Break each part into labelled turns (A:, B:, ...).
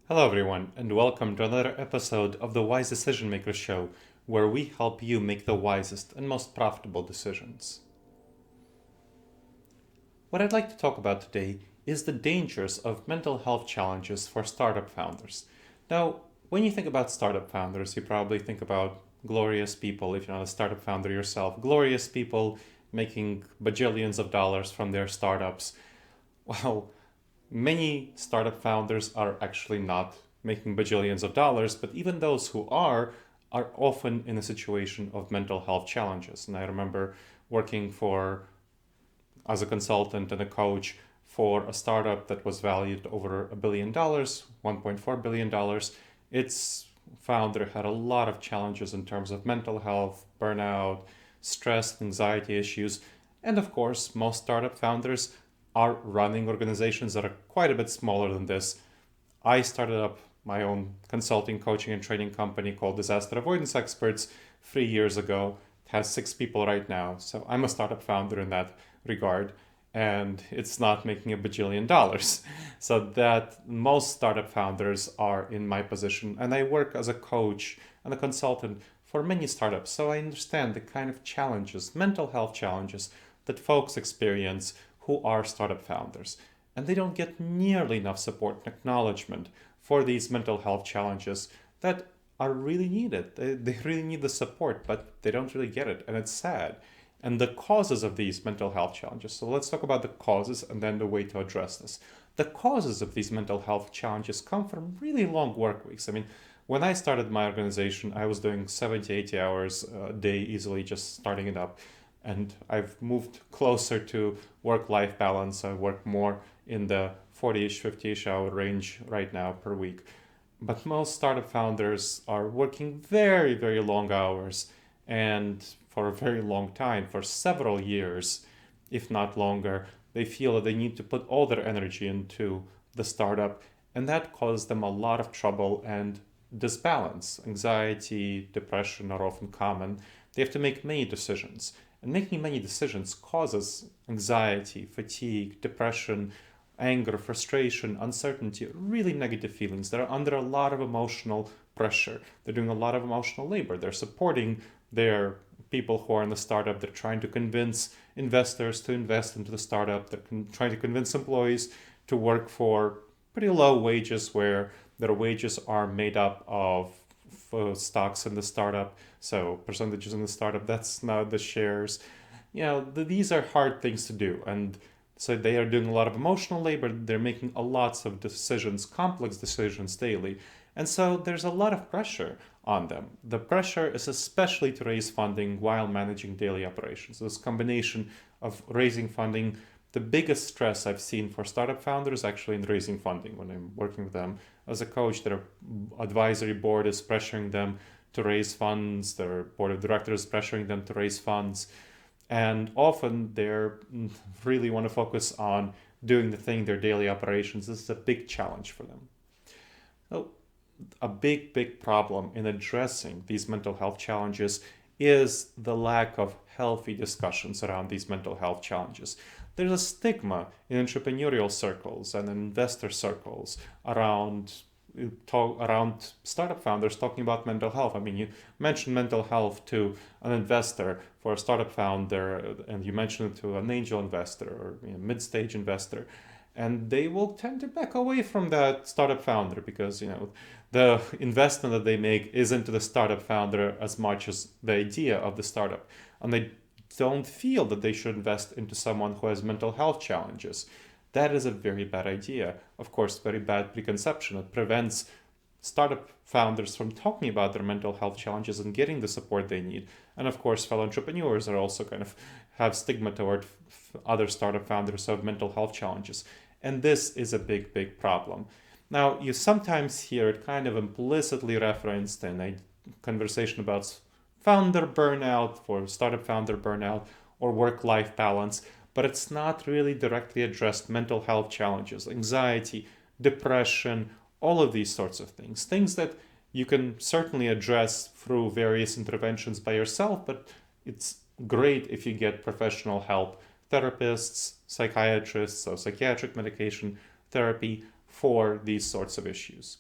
A: Hello, everyone, and welcome to another episode of the Wise Decision Maker Show, where we help you make the wisest and most profitable decisions. What I'd like to talk about today is the dangers of mental health challenges for startup founders. Now, when you think about startup founders, you probably think about glorious people, if you're not a startup founder yourself, glorious people making bajillions of dollars from their startups. Well, many startup founders are actually not making bajillions of dollars, but even those who are often in a situation of mental health challenges. And I remember working for as a consultant and a coach for a startup that was valued over $1 billion, $1.4 billion. Its founder had a lot of challenges in terms of mental health, burnout, stress, anxiety issues. And of course, most startup founders are running organizations that are quite a bit smaller than this. I started up my own consulting, coaching, and training company called Disaster Avoidance Experts 3 years ago. It has 6 people right now. So I'm a startup founder in that regard. And it's not making a bajillion dollars. So that most startup founders are in my position. And I work as a coach and a consultant for many startups. So I understand the kind of challenges, mental health challenges that folks experience who are startup founders. And they don't get nearly enough support and acknowledgement for these mental health challenges that are really needed. They really need the support, but they don't really get it. And it's sad. And the causes of these mental health challenges. So let's talk about the causes and then the way to address this. The causes of these mental health challenges come from really long work weeks. I mean, when I started my organization, I was doing 70, 80 hours a day easily, just starting it up. And I've moved closer to work-life balance. I work more in the 40-ish, 50-ish hour range right now per week. But most startup founders are working very, very long hours and for a very long time, for several years, if not longer. They feel that they need to put all their energy into the startup, and that causes them a lot of trouble and disbalance. Anxiety, depression are often common. They have to make many decisions. And making many decisions causes anxiety, fatigue, depression, anger, frustration, uncertainty, really negative feelings. They're under a lot of emotional pressure. They're doing a lot of emotional labor. They're supporting their people who are in the startup. They're trying to convince investors to invest into the startup. They're trying to convince employees to work for pretty low wages where their wages are made up of stocks in the startup. So percentages in the startup, that's not the shares. These are hard things to do. And so they are doing a lot of emotional labor. They're making lots of decisions, complex decisions daily. And so there's a lot of pressure on them. The pressure is especially to raise funding while managing daily operations. This combination of raising funding, the biggest stress I've seen for startup founders actually in raising funding when I'm working with them as a coach. Their advisory board is pressuring them to raise funds. Their board of directors is pressuring them to raise funds. And often they're really want to focus on doing the thing, their daily operations. This is a big challenge for them. So a big problem in addressing these mental health challenges is the lack of healthy discussions around these mental health challenges. There's a stigma in entrepreneurial circles and investor circles around startup founders talking about mental health. I mean, you mentioned mental health to an investor for a startup founder, and you mention it to an angel investor or mid-stage investor, and they will tend to back away from that startup founder because the investment that they make is into the startup founder as much as the idea of the startup, and they don't feel that they should invest into someone who has mental health challenges. That is a very bad idea. Of course, very bad preconception. It prevents startup founders from talking about their mental health challenges and getting the support they need. And of course, fellow entrepreneurs are also kind of have stigma toward other startup founders who have mental health challenges. And this is a big problem. Now, you sometimes hear it kind of implicitly referenced in a conversation about founder burnout, for startup founder burnout, or work-life balance, but it's not really directly addressed mental health challenges, anxiety, depression, all of these sorts of things. Things that you can certainly address through various interventions by yourself, but it's great if you get professional help, therapists, psychiatrists, so psychiatric medication therapy for these sorts of issues.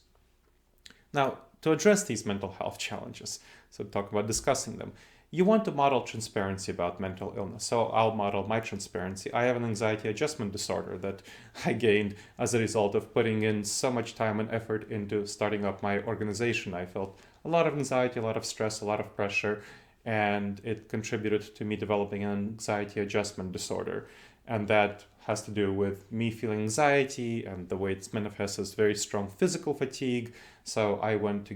A: Now, to address these mental health challenges, so talk about discussing them, you want to model transparency about mental illness. So I'll model my transparency. I have an anxiety adjustment disorder that I gained as a result of putting in so much time and effort into starting up my organization. I felt a lot of anxiety, a lot of stress, a lot of pressure, and it contributed to me developing an anxiety adjustment disorder. And that has to do with me feeling anxiety, and the way it's manifests as very strong physical fatigue. So I went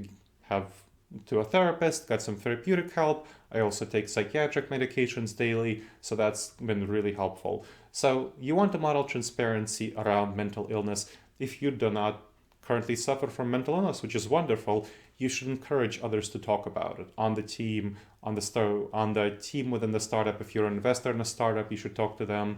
A: to a therapist, got some therapeutic help. I also take psychiatric medications daily, so that's been really helpful. So you want to model transparency around mental illness. If you do not currently suffer from mental illness, which is wonderful, you should encourage others to talk about it on the team, on the team within the startup. If you're an investor in a startup, you should talk to them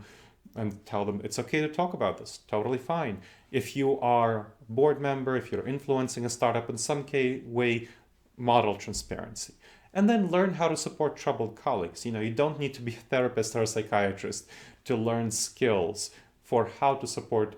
A: and tell them it's okay to talk about this. Totally fine. If you are a board member, if you're influencing a startup in some way, model transparency. And then learn how to support troubled colleagues. You don't need to be a therapist or a psychiatrist to learn skills for how to support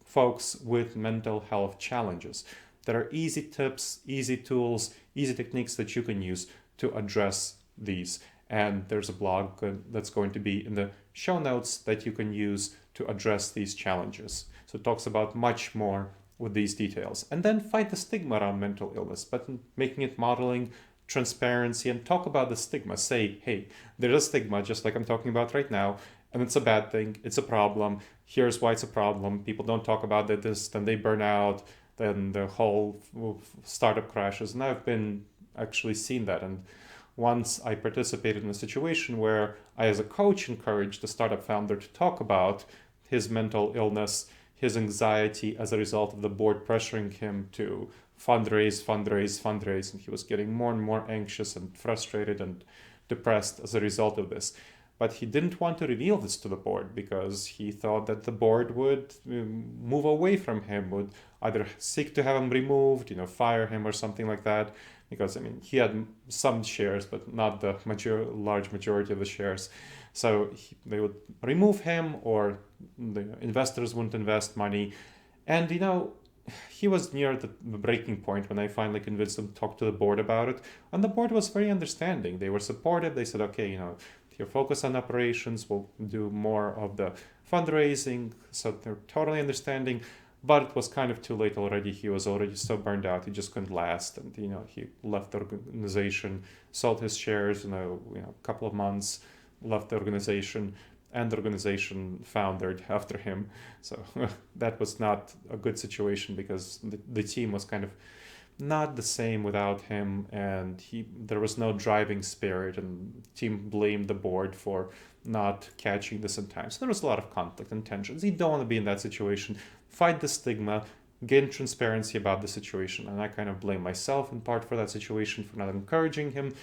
A: folks with mental health challenges. There are easy tips, easy tools, easy techniques that you can use to address these. And there's a blog that's going to be in the show notes that you can use to address these challenges. So it talks about much more with these details. And then fight the stigma around mental illness, but making it modeling transparency, and talk about the stigma. Say, hey, there's a stigma, just like I'm talking about right now, and it's a bad thing, it's a problem. Here's why it's a problem. People don't talk about this, then they burn out, then the whole startup crashes. And I've been actually seen that. And once I participated in a situation where I, as a coach, encouraged the startup founder to talk about his mental illness, his anxiety as a result of the board pressuring him to fundraise, and he was getting more and more anxious and frustrated and depressed as a result of this. But he didn't want to reveal this to the board because he thought that the board would move away from him, would either seek to have him removed, fire him or something like that. Because he had some shares, but not the large majority of the shares. So they would remove him, or the investors wouldn't invest money. And he was near the breaking point when I finally convinced him to talk to the board about it. And the board was very understanding. They were supportive. They said, okay, your focus on operations, we'll do more of the fundraising. So they're totally understanding. But it was kind of too late already. He was already so burned out. He just couldn't last. And, he left the organization, sold his shares in a couple of months, left the organization, and the organization foundered after him. So that was not a good situation, because the team was kind of not the same without him, and there was no driving spirit, and the team blamed the board for not catching this in time. So there was a lot of conflict and tensions. You don't want to be in that situation. Fight the stigma, gain transparency about the situation. And I kind of blame myself in part for that situation, for not encouraging him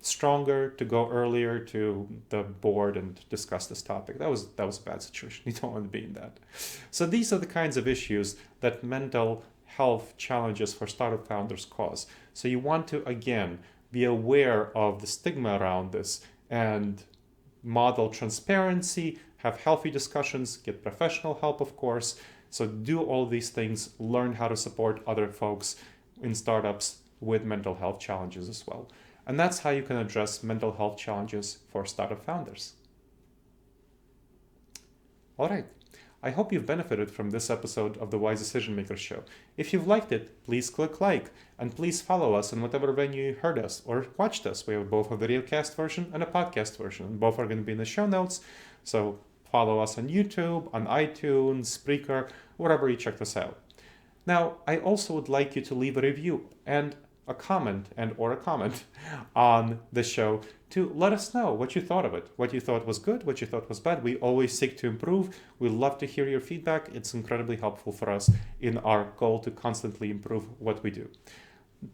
A: stronger to go earlier to the board and discuss this topic. That was a bad situation. You don't want to be in that. So these are the kinds of issues that mental health challenges for startup founders cause. So you want to, again, be aware of the stigma around this and model transparency, have healthy discussions, get professional help, of course. So do all these things, learn how to support other folks in startups with mental health challenges as well. And that's how you can address mental health challenges for startup founders. All right. I hope you've benefited from this episode of the Wise Decision Maker Show. If you've liked it, please click like, and please follow us in whatever venue you heard us or watched us. We have both a videocast version and a podcast version, and both are going to be in the show notes. So follow us on YouTube, on iTunes, Spreaker, wherever you checked us out. Now, I also would like you to leave a review and a comment on the show to let us know what you thought of it, what you thought was good, what you thought was bad. We always seek to improve. We love to hear your feedback. It's incredibly helpful for us in our goal to constantly improve what we do.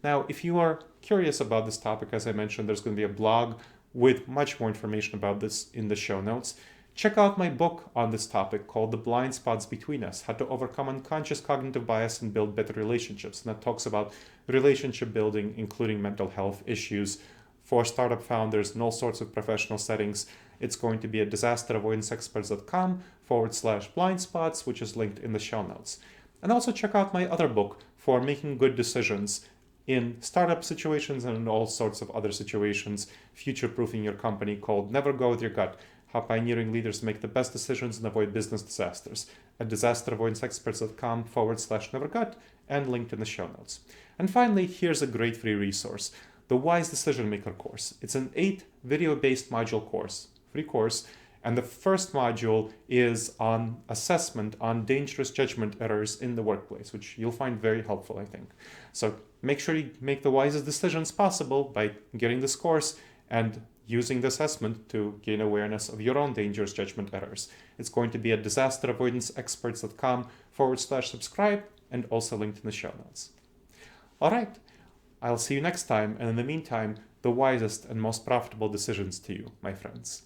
A: Now, if you are curious about this topic, as I mentioned, there's going to be a blog with much more information about this in the show notes. Check out my book on this topic called The Blind Spots Between Us, How to Overcome Unconscious Cognitive Bias and Build Better Relationships. And that talks about relationship building, including mental health issues for startup founders in all sorts of professional settings. It's going to be at disasteravoidanceexperts.com/blindspots, which is linked in the show notes. And also check out my other book for making good decisions in startup situations and in all sorts of other situations, future-proofing your company, called Never Go With Your Gut: How Pioneering Leaders Make the Best Decisions and Avoid Business Disasters, at disasteravoidanceexperts.com/nevergut, and linked in the show notes. And finally, here's a great free resource: the Wise Decision Maker course. It's an 8 video-based module course, free course, and the first module is on assessment on dangerous judgment errors in the workplace, which you'll find very helpful, I think. So make sure you make the wisest decisions possible by getting this course and using the assessment to gain awareness of your own dangerous judgment errors. It's going to be at disasteravoidanceexperts.com/subscribe, and also linked in the show notes. All right, I'll see you next time, and in the meantime, the wisest and most profitable decisions to you, my friends.